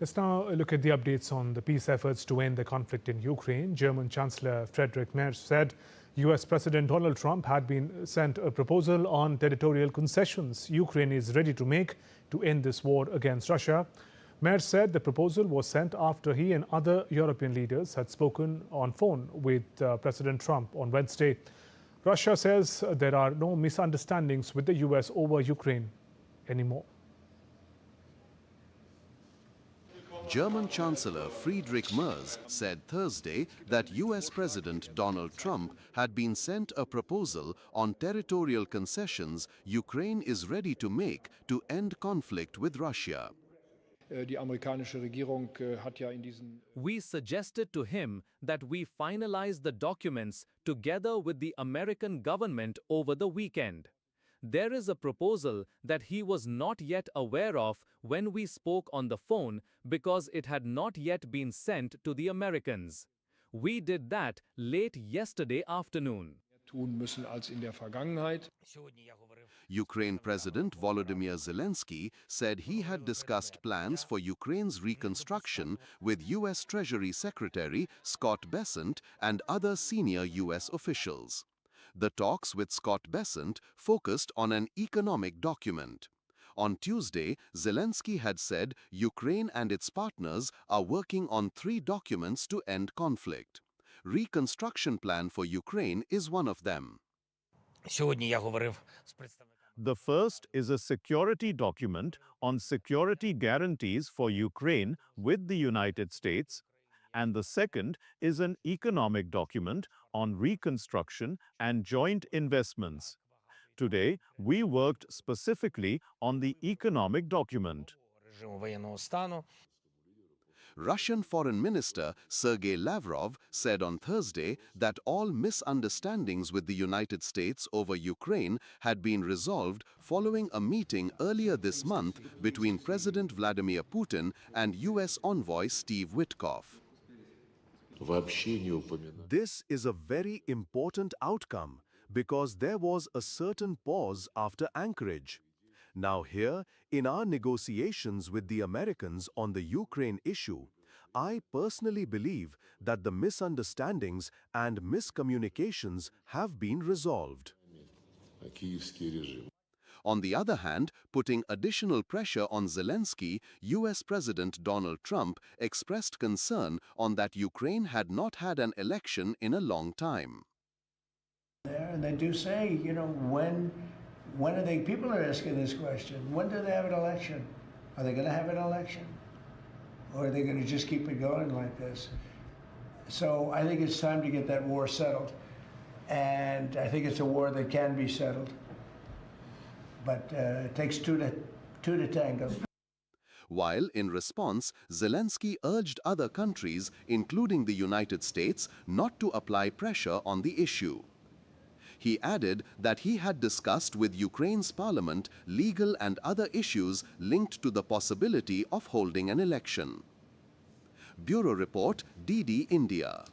Let's now look at the updates on the peace efforts to end the conflict in Ukraine. German Chancellor Friedrich Merz said US President Donald Trump had been sent a proposal on territorial concessions Ukraine is ready to make to end this war against Russia. Merz said the proposal was sent after he and other European leaders had spoken on phone with President Trump on Wednesday. Russia says there are no misunderstandings with the US over Ukraine anymore. German Chancellor Friedrich Merz said Thursday that US President Donald Trump had been sent a proposal on territorial concessions Ukraine is ready to make to end conflict with Russia. We suggested to him that we finalize the documents together with the American government over the weekend. There is a proposal that he was not yet aware of when we spoke on the phone because it had not yet been sent to the Americans. We did that late yesterday afternoon. Ukraine President Volodymyr Zelensky said he had discussed plans for Ukraine's reconstruction with US Treasury Secretary Scott Bessent and other senior US officials. The talks with Scott Bessent focused on an economic document. On Tuesday, Zelensky had said Ukraine and its partners are working on 3 documents to end conflict. Reconstruction plan for Ukraine is one of them. The first is a security document on security guarantees for Ukraine with the United States, and the second is an economic document on reconstruction and joint investments. Today, we worked specifically on the economic document. Russian Foreign Minister Sergei Lavrov said on Thursday that all misunderstandings with the United States over Ukraine had been resolved following a meeting earlier this month between President Vladimir Putin and US envoy Steve Witkoff. This is a very important outcome because there was a certain pause after Anchorage. Now here, in our negotiations with the Americans on the Ukraine issue, I personally believe that the misunderstandings and miscommunications have been resolved. On the other hand, putting additional pressure on Zelensky, US President Donald Trump expressed concern on that Ukraine had not had an election in a long time. And they do say, you know, when are they, people are asking this question, when do they have an election? Are they going to have an election? Or are they going to just keep it going like this? So I think it's time to get that war settled. And I think it's a war that can be settled. But it takes two to tango. While, in response, Zelensky urged other countries, including the United States, not to apply pressure on the issue. He added that he had discussed with Ukraine's parliament legal and other issues linked to the possibility of holding an election. Bureau Report, DD India.